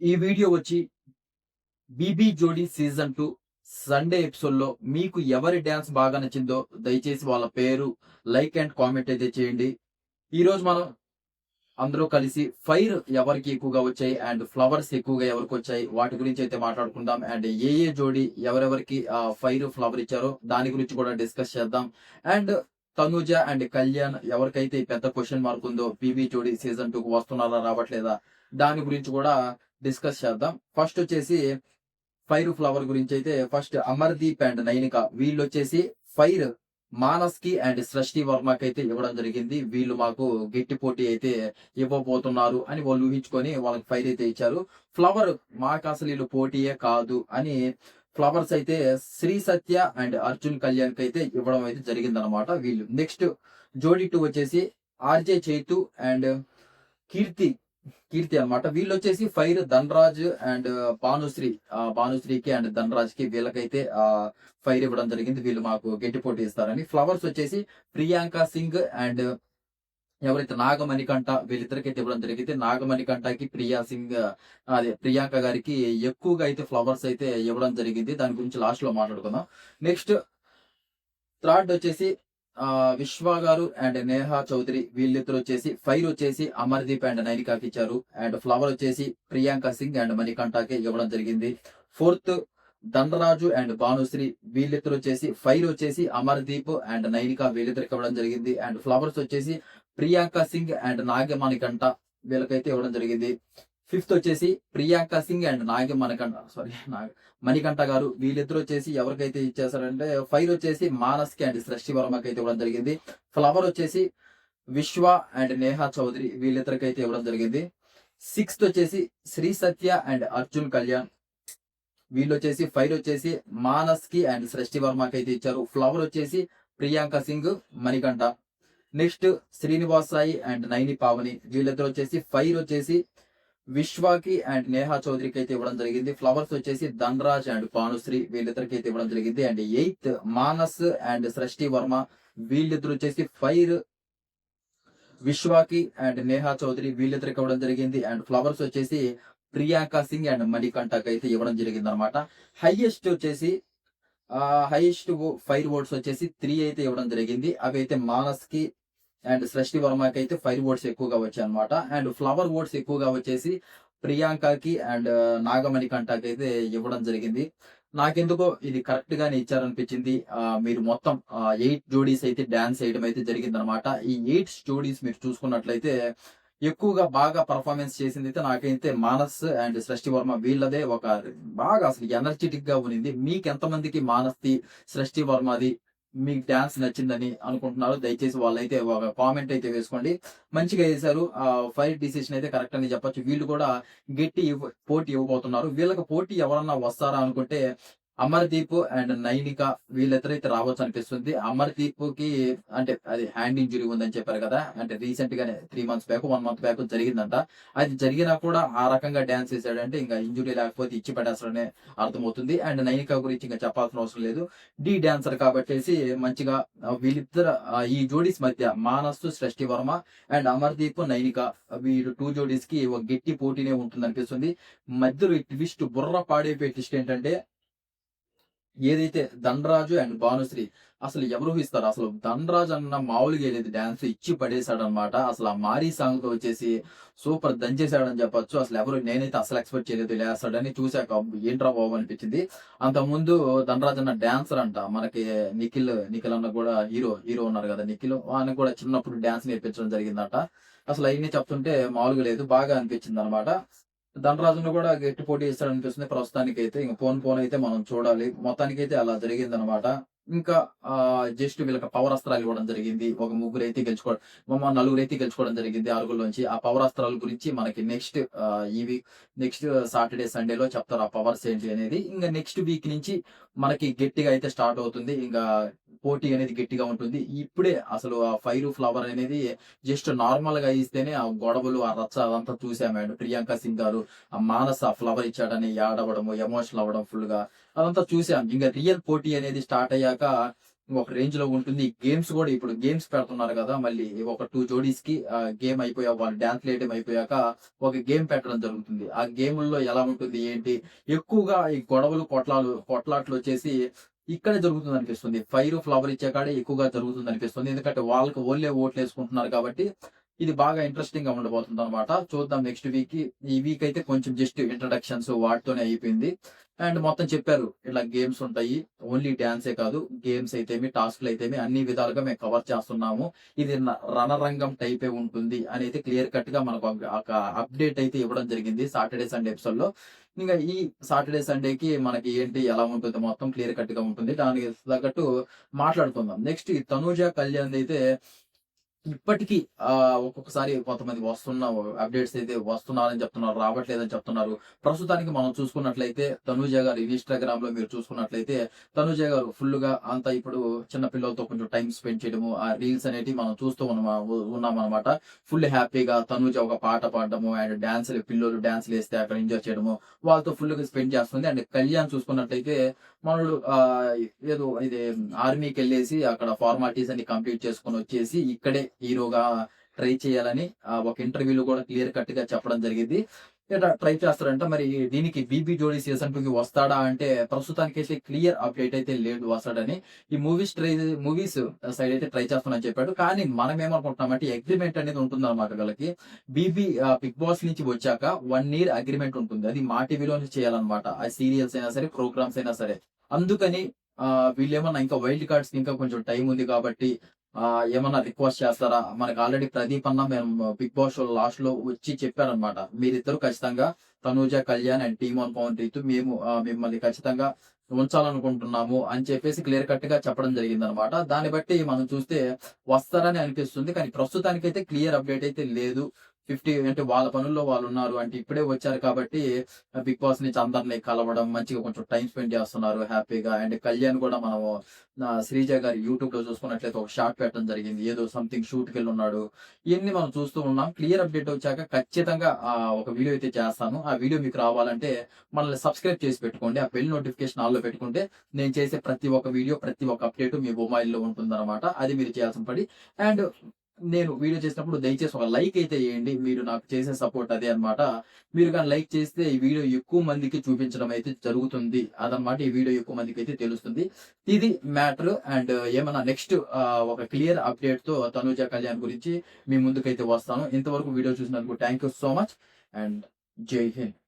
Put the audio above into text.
ఈ వీడియో వచ్చి 'బీబీ జోడీ సీజన్ 2' సండే ఎపిసోడ్‌లో మీకు ఎవరి డాన్స్ బాగా నచ్చిందో దయచేసి వాళ్ళ పేరు, లైక్ అండ్ కామెంట్ అయితే చేయండి. ఈరోజు మనం అందరూ కలిసి ఫైర్ ఎవరికి ఎక్కువగా వచ్చాయి అండ్ ఫ్లవర్స్ ఎక్కువగా ఎవరికొచ్చాయి వాటి గురించి అయితే మాట్లాడుకుందాం. అండ్ ఏ జోడీ ఎవరెవరికి ఫైర్, ఫ్లవర్ ఇచ్చారో దాని గురించి కూడా డిస్కస్ చేద్దాం. అండ్ తనూజ అండ్ కళ్యాణ్ ఎవరికైతే ఈ పెద్ద క్వెషన్ మార్క్ ఉందో 'బీబీ జోడీ సీజన్ 2'కి వస్తున్నారా రావట్లేదా దాని గురించి కూడా డిస్కస్ చేద్దాం. ఫస్ట్ వచ్చేసి ఫైర్, ఫ్లవర్ గురించి అయితే ఫస్ట్ అమర్దీప్ అండ్ నైనిక వీళ్ళొచ్చేసి ఫైర్ మానస్‌కి అండ్ సృష్టి వర్మకి అయితే ఇవ్వడం జరిగింది. వీళ్ళు మాకు గట్టి పోటీ అయితే ఇవ్వబోతున్నారు అని వాళ్ళు ఊహించుకొని వాళ్ళకి ఫైర్ అయితే ఇచ్చారు. ఫ్లవర్ మాకసలు ఈళ్ళు పోటీయే కాదు అని ఫ్లవర్స్ అయితే శ్రీ సత్య అండ్ అర్జున్ కళ్యాణ్‌కి అయితే ఇవ్వడం అయితే జరిగిందనమాట వీళ్ళు. నెక్స్ట్ జోడీ 2 వచ్చేసి ఆర్‌జే చైతు అండ్ కీర్తి అన్నమాట. వీళ్ళొచ్చేసి ఫైర్ ధనరాజ్ అండ్ భానుశ్రీ. భానుశ్రీకి అండ్ ధనరాజ్‌కి వీళ్ళకైతే ఫైర్ ఇవ్వడం జరిగింది. వీళ్ళు మాకు గట్టి పోటీ ఇస్తారని. ఫ్లవర్స్ వచ్చేసి ప్రియాంక సింగ్ అండ్ ఎవరైతే నాగమణికంఠ వీళ్ళిద్దరికైతే ఇవ్వడం జరిగింది. నాగమణికంఠకి ప్రియా సింగ్ ప్రియాంక గారికి ఎక్కువగా అయితే ఫ్లవర్స్ అయితే ఇవ్వడం జరిగింది. దాని గురించి లాస్ట్‌లో మాట్లాడుకుందాం. నెక్స్ట్ థర్డ్ వచ్చేసి విశ్వ గారు అండ్ నేహా చౌదరి వీళ్ళిద్దరు వచ్చేసి ఫైర్ వచ్చేసి అమర్దీప్ అండ్ నైనికాకి ఇచ్చారు. అండ్ ఫ్లవర్ వచ్చేసి ప్రియాంక సింగ్ అండ్ మణికంఠకి ఇవ్వడం జరిగింది. ఫోర్త్ ధనరాజు అండ్ భానుశ్రీ వీళ్ళిద్దరు వచ్చేసి ఫైర్ వచ్చేసి అమర్దీప్ అండ్ నైనిక వీళ్ళిద్దరికి ఇవ్వడం జరిగింది. అండ్ ఫ్లవర్స్ వచ్చేసి ప్రియాంక సింగ్ అండ్ నాగమణికంఠ వీళ్ళకైతే ఇవ్వడం జరిగింది. ఫిఫ్త్ వచ్చేసి ప్రియాంక సింగ్ అండ్ మణికంఠ గారు వీళ్ళిద్దరు వచ్చేసి ఎవరికైతే ఇచ్చేసారంటే ఫైర్ వచ్చేసి మానస్కి అండ్ సృష్టి వర్మకి అయితే ఇవ్వడం జరిగింది. ఫ్లవర్ వచ్చేసి విశ్వ అండ్ నేహా చౌదరి వీళ్ళిద్దరికైతే ఇవ్వడం జరిగింది. సిక్స్త్ వచ్చేసి శ్రీ సత్య అండ్ అర్జున్ కళ్యాణ్ వీళ్ళు వచ్చేసి ఫైర్ వచ్చేసి మానస్కి అండ్ సృష్టి వర్మకి అయితే ఇచ్చారు. ఫ్లవర్ వచ్చేసి ప్రియాంక సింగ్, మణికంఠ. నెక్స్ట్ శ్రీనివాస్ సాయి అండ్ నైని పావని వీళ్ళిద్దరు వచ్చేసి ఫైర్ వచ్చేసి విశ్వాకి అండ్ నేహా చౌదరికి అయితే ఇవ్వడం జరిగింది. ఫ్లవర్స్ వచ్చేసి ధనరాజ్ అండ్ భానుశ్రీ వీళ్ళిద్దరికి అయితే ఇవ్వడం జరిగింది. అండ్ ఎయిత్ మానస్ అండ్ సృష్టి వర్మ వీళ్ళిద్దరు వచ్చేసి ఫైర్ విశ్వాకి అండ్ నేహా చౌదరి వీళ్ళిద్దరికి ఇవ్వడం జరిగింది. అండ్ ఫ్లవర్స్ వచ్చేసి ప్రియాంక సింగ్ అండ్ మణికంఠకి అయితే ఇవ్వడం జరిగింది అనమాట. హైయెస్ట్ వచ్చేసి హైయెస్ట్ ఫైర్ ఓట్స్ వచ్చేసి 3 అయితే ఇవ్వడం జరిగింది. అవి అయితే మానస్ కి అండ్ సృష్టి వర్మకి అయితే ఫైర్ ఓట్స్ ఎక్కువగా వచ్చాయి అనమాట. అండ్ ఫ్లవర్ ఓట్స్ ఎక్కువగా వచ్చేసి ప్రియాంకకి అండ్ నాగమణికంఠకి అయితే ఇవ్వడం జరిగింది. నాకెందుకో ఇది కరెక్ట్ గానే ఇచ్చారనిపించింది. మీరు మొత్తం 8 జోడీస్ అయితే డాన్స్ చేయడం అయితే జరిగిందనమాట. ఈ 8 జోడీస్ మీరు చూసుకున్నట్లయితే ఎక్కువగా బాగా పర్ఫార్మెన్స్ చేసింది అయితే నాకైతే మానస్ అండ్ సృష్టి వర్మ వీళ్ళదే ఒక బాగా అసలు ఎనర్జెటిక్ గా ఉన్నింది. మీకు ఎంతమందికి మానస్‌ది, సృష్టి వర్మది మీకు డాన్స్ నచ్చిందని అనుకుంటున్నారు దయచేసి వాళ్ళైతే ఒక కామెంట్ అయితే వేసుకోండి. మంచిగా చేశారు. ఫైర్ డిసిషన్ అయితే కరెక్ట్ అని చెప్పొచ్చు. వీళ్ళు కూడా గట్టి పోటీ ఇవ్వబోతున్నారు. వీళ్ళకి పోటీ ఎవరన్నా వస్తారా అనుకుంటే అమర్దీప్ అండ్ నైనిక వీళ్ళిద్దరైతే రావచ్చు అనిపిస్తుంది. అమర్దీప్ కి అంటే అది హ్యాండ్ ఇంజురీ ఉందని చెప్పారు కదా. అంటే రీసెంట్ గానే 3 మంత్స్ బ్యాక్, 1 మంత్ బ్యాక్ జరిగిందంట. అది జరిగినా కూడా ఆ రకంగా డాన్స్ చేశాడంటే ఇంకా ఇంజురీ లేకపోతే ఇచ్చి పడేస్తాడనే అర్థమవుతుంది. అండ్ నైనిక గురించి ఇంకా చెప్పాల్సిన అవసరం లేదు. డి డాన్సర్ కాబట్టేసి మంచిగా వీళ్ళిద్దరు ఈ జోడీస్ మధ్య మానస్, సృష్టి వర్మ అండ్ అమర్దీప్, నైనిక వీళ్ళు 2 జోడీస్ కి ఒక గట్టి పోటీనే ఉంటుంది అనిపిస్తుంది. మధ్యలో ఈ ట్విస్ట్ బుర్ర పాడైపోయే ట్విస్ట్ ఏంటంటే ఏదైతే ధనరాజు అండ్ భానుశ్రీ అసలు ఎవరు ఊహిస్తారు? అసలు ధనరాజు అన్న మామూలుగా ఏదైతే డాన్స్ ఇచ్చి పడేశాడనమాట. అసలు ఆ మారీ సాంగ్ తో వచ్చేసి సూపర్ దంచేశాడని చెప్పొచ్చు. అసలు నేనైతే అసలు ఎక్స్పెక్ట్ చేయలేదు ఇలా వేస్తాడని. చూశాక ఏంట్రా బాబు అనిపించింది. అంతకుముందు ధనరాజ్ అన్న డాన్సర్ అంట. మనకి నిఖిల్ అన్న కూడా హీరో ఉన్నారు కదా నిఖిల్. ఆయనకు కూడా చిన్నప్పుడు డాన్స్ నేర్పించడం జరిగిందంట. అసలు అవన్నీ చెప్తుంటే మామూలుగా లేదు. బాగా అనిపించింది అనమాట. ధనరాజును కూడా గట్టి పోటీ ఇస్తాడనిపిస్తుంది ప్రస్తుతానికైతే. ఇంక పోను అయితే మనం చూడాలి. మొత్తానికైతే అలా జరిగిందనమాట. ఇంకా జస్ట్ వీళ్ళకి పవర్ అస్త్రాలు ఇవ్వడం జరిగింది. ఒక నలుగురైతే గెలుచుకోవడం జరిగింది ఆరుగురిలోంచి. ఆ పవర్ అస్త్రాల గురించి మనకి ఈ వీక్ నెక్స్ట్ సాటర్డే, సండేలో చెప్తారు ఆ పవర్స్ ఏంటి అనేది. ఇంకా నెక్స్ట్ వీక్ నుంచి మనకి గట్టిగా అయితే స్టార్ట్ అవుతుంది. ఇంకా పోటీ అనేది గట్టిగా ఉంటుంది. ఇప్పుడే అసలు ఆ ఫైర్, ఫ్లవర్ అనేది జస్ట్ నార్మల్ గా ఇస్తేనే ఆ గొడవలు, ఆ రచ్చ అదంతా చూసామండి. ప్రియాంక సింగ్ గారు ఆ మానస్ ఆ ఫ్లవర్ ఇచ్చాడని ఏడవడము, ఎమోషనల్ అవ్వడం ఫుల్ గా అదంతా చూసాం. ఇంకా రియల్ పోటీ అనేది స్టార్ట్ అయ్యాక ఒక రేంజ్ లో ఉంటుంది. గేమ్స్ కూడా ఇప్పుడు గేమ్స్ పెడుతున్నారు కదా, మళ్ళీ ఒక 2 జోడీస్ కి గేమ్ అయిపోయా వాళ్ళు డాన్స్ వేయడం అయిపోయాక ఒక గేమ్ పెట్టడం జరుగుతుంది. ఆ గేముల్లో ఎలా ఉంటుంది ఏంటి, ఎక్కువగా ఈ గొడవలు కొట్లాట్లు వచ్చేసి ఇక్కడే జరుగుతుంది అనిపిస్తుంది. ఫైర్ ఫ్లవర్ ఇచ్చే కాడే ఎక్కువగా జరుగుతుంది అనిపిస్తుంది. ఎందుకంటే వాళ్ళకి ఓళ్ళే ఓట్లు వేసుకుంటున్నారు కాబట్టి ఇది బాగా ఇంట్రెస్టింగ్ గా ఉండబోతుంది అనమాట. చూద్దాం నెక్స్ట్ వీక్ కి. ఈ వీక్ అయితే కొంచెం జస్ట్ ఇంట్రడక్షన్స్ వాటితోనే అయిపోయింది. అండ్ మొత్తం చెప్పారు ఇలా గేమ్స్ ఉంటాయి, ఓన్లీ డాన్సే కాదు, గేమ్స్ అయితేమి టాస్క్లు అయితేమి అన్ని విధాలుగా మేము కవర్ చేస్తున్నాము. ఇది రణరంగం టైపే ఉంటుంది అనేది క్లియర్ కట్ గా మనకు ఒక అప్డేట్ అయితే ఇవ్వడం జరిగింది సాటర్డే సండే ఎపిసోడ్ లో. ఇంకా ఈ సాటర్డే సండేకి మనకి ఏంటి ఎలా ఉంటుంది మొత్తం క్లియర్ కట్ గా ఉంటుంది. దానికి తగ్గట్టు మాట్లాడుకుందాం. నెక్స్ట్ ఈ తనూజ కళ్యాణ్ అయితే ఇప్పటికీ ఒక్కొక్కసారి కొంతమంది అప్డేట్స్ అయితే వస్తున్నారని చెప్తున్నారు, రావట్లేదని చెప్తున్నారు. ప్రస్తుతానికి మనం చూసుకున్నట్లయితే తనూజ గారు ఇన్‌స్టాగ్రామ్‌లో మీరు చూసుకున్నట్లయితే తనూజ గారు ఫుల్‌గా అంతా ఇప్పుడు చిన్న పిల్లలతో కొంచెం టైమ్ స్పెండ్ చేయడము, ఆ రీల్స్ అనేటివి మనం చూస్తూ ఉన్నామనమాట. ఫుల్ హ్యాపీగా తనూజ ఒక పాట పాడడము అండ్ పిల్లోలు డాన్స్‌లేస్తే అక్కడ ఎంజాయ్ చేయడము, వాళ్ళతో ఫుల్‌గా స్పెండ్ చేస్తుంది. అండ్ కళ్యాణ్ చూసుకున్నట్లయితే మనోడు ఏదో ఇది ఆర్మీకెళ్ళేసి అక్కడ ఫార్మాలిటీస్ అన్ని కంప్లీట్ చేసుకొని వచ్చేసి ఇక్కడే హీరోగా ట్రై చేయాలని ఒక ఇంటర్వ్యూలో కూడా క్లియర్ కట్ గా చెప్పడం జరిగింది. ఇట్లా ట్రై చేస్తారంట. మరి దీనికి బీబీ జోడీ సీజన్ 2 కి వస్తాడా అంటే ప్రస్తుతానికైతే క్లియర్ అప్డేట్ అయితే లేదు వస్తాడని. ఈ మూవీస్ సైడ్ అయితే ట్రై చేస్తానని చెప్పాడు. కానీ మనం ఏమనుకుంటున్నామంటే అగ్రిమెంట్ అనేది ఉంటుందన్నమాట వీళ్ళకి. బీబీ బిగ్ బాస్ నుంచి వచ్చాక 1 ఇయర్ అగ్రిమెంట్ ఉంటుంది. అది మా టీవీలోనే చేయాలన్నమాట. ఆ సీరియల్స్ అయినా సరే, ప్రోగ్రామ్స్ అయినా సరే. అందుకని వీళ్ళేమన్నా ఇంకా వైల్డ్ కార్డ్స్ ఇంకా కొంచెం టైం ఉంది కాబట్టి ఏమన్నా రిక్వెస్ట్ చేస్తారా? మనకు ఆల్రెడీ ప్రదీప్ అన్న మేము బిగ్ బాస్ షో లాస్ట్ లో వచ్చి చెప్పారనమాట. మీరిద్దరు ఖచ్చితంగా Tanuja Kalyan and team one Pawan Reethu మేము మిమ్మల్ని ఖచ్చితంగా ఉంచాలనుకుంటున్నాము అని చెప్పేసి క్లియర్ కట్ గా చెప్పడం జరిగిందనమాట. దాన్ని బట్టి మనం చూస్తే వస్తారని అనిపిస్తుంది. కానీ ప్రస్తుతానికైతే క్లియర్ అప్డేట్ అయితే లేదు. 50 అంటే వాళ్ళ పనుల్లో వాళ్ళు ఉన్నారు. అంటే ఇప్పుడే వచ్చారు కాబట్టి బిగ్ బాస్ నుంచి అందరిని కలవడం, మంచిగా కొంచెం టైమ్ స్పెండ్ చేస్తున్నారు హ్యాపీగా. అండ్ కళ్యాణ్ కూడా మనము శ్రీజ గారి యూట్యూబ్ లో చూసుకున్నట్లయితే ఒక షార్ట్ పెట్టడం జరిగింది. ఏదో సంథింగ్ షూట్ కి ఉన్నాడు. ఇవన్నీ మనం చూస్తూ ఉన్నాం. క్లియర్ అప్డేట్ వచ్చాక ఖచ్చితంగా ఒక వీడియో అయితే చేస్తాను. ఆ వీడియో మీకు రావాలంటే మనల్ని సబ్స్క్రైబ్ చేసి పెట్టుకోండి. ఆ బెల్ నోటిఫికేషన్ ఆల్ లో పెట్టుకుంటే నేను చేసే ప్రతి ఒక్క వీడియో, ప్రతి ఒక్క అప్డేట్ మీ మొబైల్ లో ఉంటుందన్నమాట. అది మీరు చేయాల్సిన పని. అండ్ నేను వీడియో చేసినప్పుడు దయచేసి ఒక లైక్ అయితే చేయండి. మీరు నాకు చేసే సపోర్ట్ అదే అన్నమాట. మీరు గాని లైక్ చేస్తే ఈ వీడియో ఎక్కువ మందికి చూపించడం అయితే జరుగుతుంది. అదనమాట, ఈ వీడియో ఎక్కువ మందికి అయితే తెలుస్తుంది. ఇది మ్యాటర్. అండ్ ఏమన్నా నెక్స్ట్ ఒక క్లియర్ అప్డేట్ తో తనూజ కళ్యాణ్ గురించి మీ ముందుకైతే వస్తాను. ఇంతవరకు వీడియో చూసినందుకు thank you so much and జై హింద్.